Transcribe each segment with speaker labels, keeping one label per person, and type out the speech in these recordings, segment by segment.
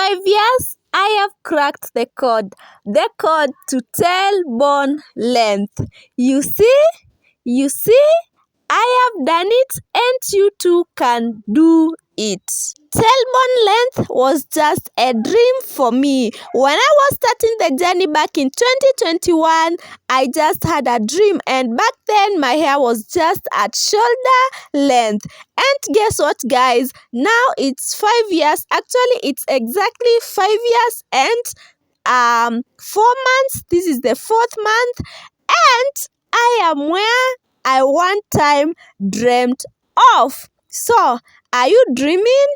Speaker 1: 5 years, I have cracked the code to tailbone length. You see, I have done it and you too can do it. Tailbone length was just a dream for me. When I was starting the journey back in 2021, I just had a dream, and back then my hair was just at shoulder length. And guess what, guys? Now it's 5 years. Actually, it's exactly 5 years and 4 months. This is the 4th month, and I am where I one time dreamt of. So, are you dreaming?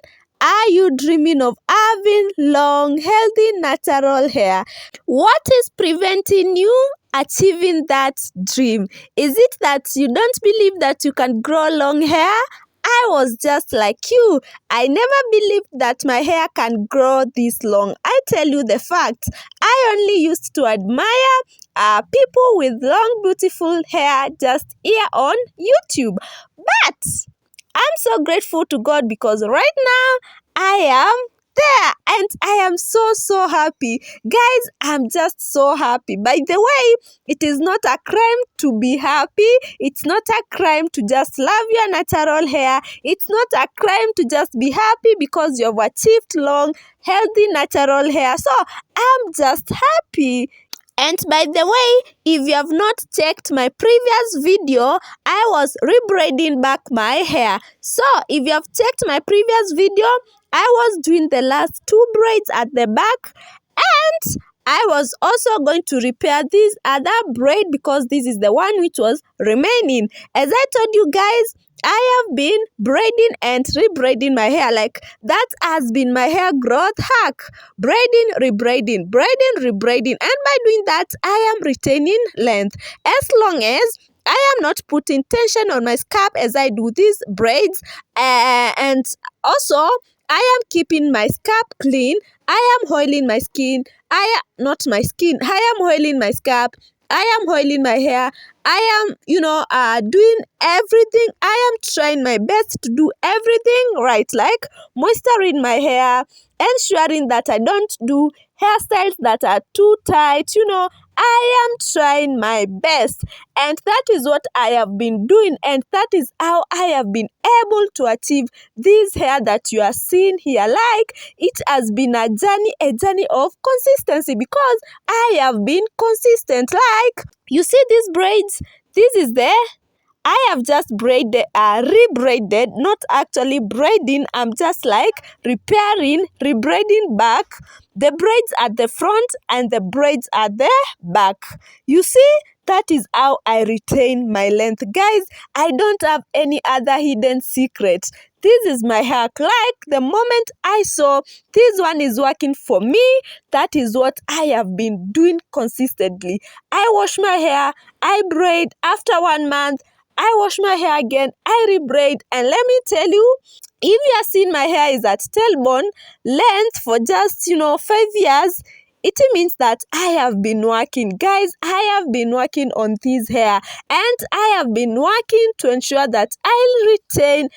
Speaker 1: Are you dreaming of having long, healthy, natural hair? What is preventing you achieving that dream? Is it that you don't believe that you can grow long hair? I was just like you. I never believed that my hair can grow this long. I tell you the fact. I only used to admire people with long, beautiful hair just here on YouTube. But I'm so grateful to God because right now I am there and I am so happy. Guys, I'm just so happy. By the way, it is not a crime to be happy. It's not a crime to just love your natural hair. It's not a crime to just be happy because you have achieved long, healthy, natural hair. So I'm just happy. And by the way, if you have not checked my previous video, I was rebraiding back my hair. So if you have checked my previous video, I was doing the last 2 braids at the back, and I was also going to repair this other braid because this is the one which was remaining. As I told you guys, I have been braiding and rebraiding my hair. Like, that has been my hair growth hack. Braiding, rebraiding, braiding, rebraiding. And by doing that, I am retaining length. As long as I am not putting tension on my scalp as I do these braids. And also, I am keeping my scalp clean. I am oiling my skin. I am oiling my scalp. I am oiling my hair. I am, doing everything. I am trying my best to do everything right, like moisturizing my hair, ensuring that I don't do hairstyles that are too tight. I am trying my best, and that is what I have been doing, and that is how I have been able to achieve this hair that you are seeing here. Like, it has been a journey of consistency because I have been consistent. Like, you see these braids, this is I have just rebraided, not actually braiding. I'm just like repairing, rebraiding back the braids at the front and the braids at the back. You see, that is how I retain my length. Guys, I don't have any other hidden secret. This is my hair. Like, the moment I saw this one is working for me, that is what I have been doing consistently. I wash my hair, I braid. After 1 month, I wash my hair again, I rebraid, and let me tell you, if you are seeing my hair is at tailbone length for just 5 years, it means that I have been working. Guys, I have been working on this hair, and I have been working to ensure that I retain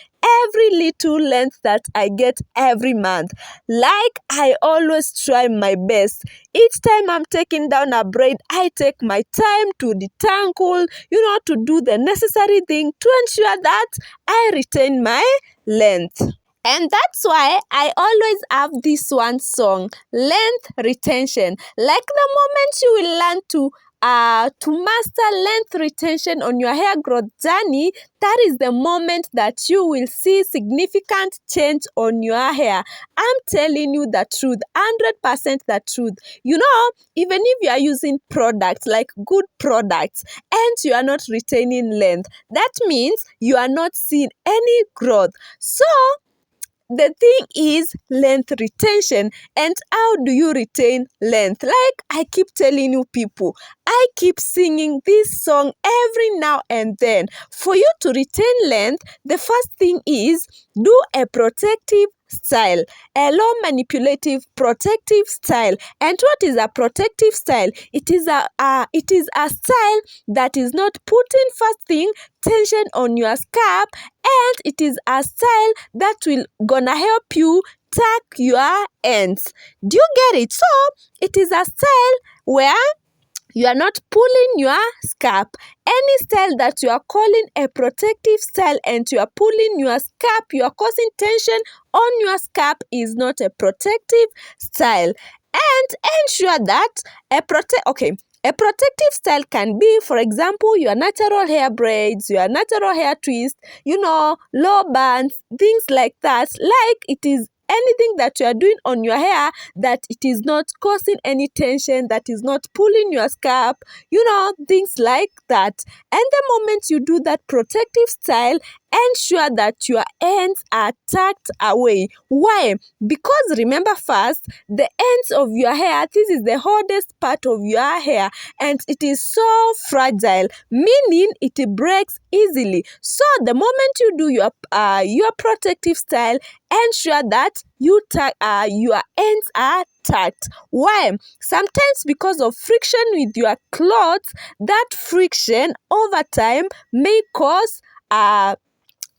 Speaker 1: every little length that I get every month. Like, I always try my best. Each time I'm taking down a braid, I take my time to detangle, to do the necessary thing to ensure that I retain my length. And that's why I always have this one song, length retention. Like, the moment you will learn to master length retention on your hair growth journey, that is the moment that you will see significant change on your hair. I'm telling you the truth, 100% the truth. Even if you are using products, like good products, and you are not retaining length, that means you are not seeing any growth. So, the thing is length retention. And how do you retain length? Like, I keep telling you people, I keep singing this song every now and then. For you to retain length, the first thing is do a protective style, a low manipulative protective style. And what is a protective style? It is a style that is not putting, first thing, tension on your scalp, and it is a style that will gonna help you tuck your ends. Do you get it? So it is a style where you are not pulling your scalp. Any style that you are calling a protective style and you are pulling your scalp, you are causing tension on your scalp, is not a protective style. And ensure that a protective style can be, for example, your natural hair braids, your natural hair twist, low bands, things like that. Like it is anything that you are doing on your hair that it is not causing any tension, that is not pulling your scalp, things like that. And the moment you do that protective style, ensure that your ends are tucked away. Why? Because remember first, the ends of your hair, this is the hardest part of your hair and it is so fragile, meaning it breaks easily. So the moment you do your protective style, ensure that your ends are tucked. Why? Sometimes because of friction with your clothes, that friction over time may cause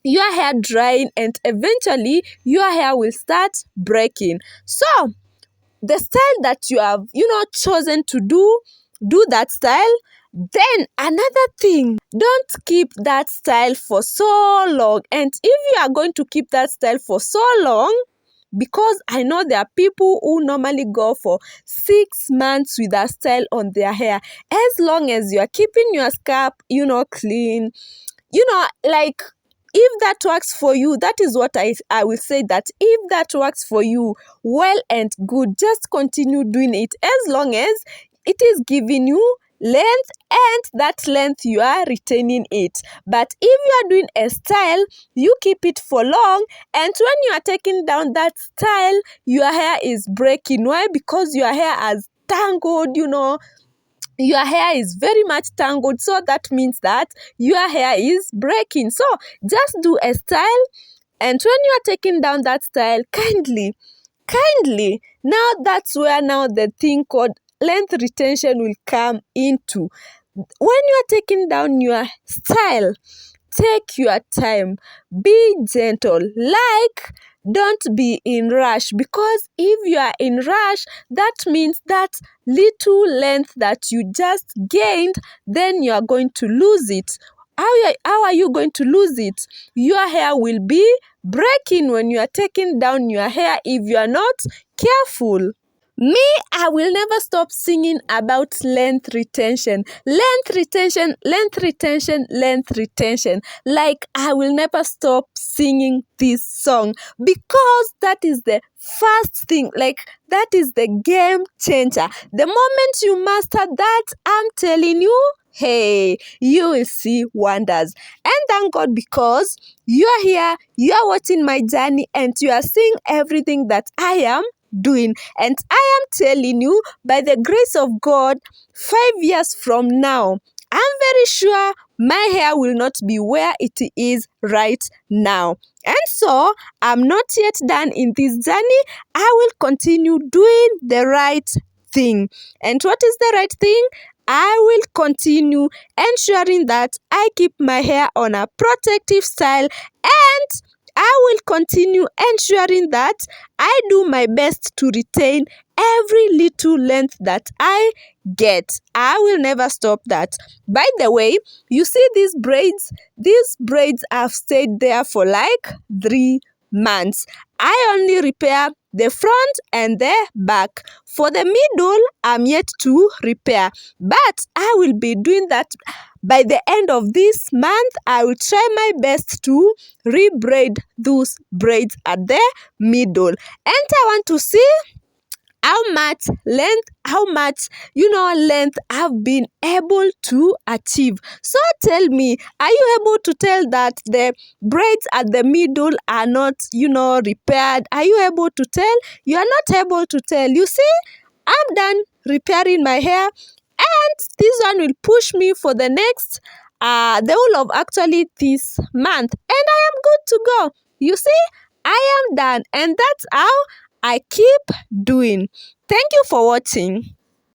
Speaker 1: your hair drying and eventually your hair will start breaking. So the style that you have chosen to do that style. Then another thing, don't keep that style for so long. And if you are going to keep that style for so long, because I know there are people who normally go for 6 months with a style on their hair, as long as you are keeping your scalp clean, like if that works for you, that is what I will say, that if that works for you, well and good, just continue doing it as long as it is giving you length and that length you are retaining it. But if you are doing a style, you keep it for long, and when you are taking down that style, your hair is breaking. Why? Because your hair has tangled, your hair is very much tangled, so that means that your hair is breaking. So just do a style, and when you are taking down that style, kindly, now that's where now the thing called length retention will come into. When you are taking down your style, take your time, be gentle, like don't be in rush, because if you are in rush, that means that little length that you just gained, then you are going to lose it. How are you going to lose it? Your hair will be breaking when you are taking down your hair if you are not careful. Me, I will never stop singing about length retention. Length retention, length retention, length retention. Like, I will never stop singing this song, because that is the first thing, like that is the game changer. The moment you master that, I'm telling you, hey, you will see wonders. And thank God, because you are here, you are watching my journey, and you are seeing everything that I am doing. And I am telling you, by the grace of God, 5 years from now, I'm very sure my hair will not be where it is right now. And so, I'm not yet done in this journey. I will continue doing the right thing. And what is the right thing? I will continue ensuring that I keep my hair on a protective style, and I will continue ensuring that I do my best to retain every little length that I get. I will never stop that. By the way, you see these braids have stayed there for like 3 months. I only repair the front and the back. For the middle, I'm yet to repair, but I will be doing that. By the end of this month, I will try my best to rebraid those braids at the middle. And I want to see how much length I've been able to achieve. So tell me, are you able to tell that the braids at the middle are not repaired? Are you able to tell? You are not able to tell. You see, I'm done repairing my hair, and this one will push me for the next the whole of actually this month, and I am good to go. You see, I am done, and that's how I keep doing. Thank you for watching.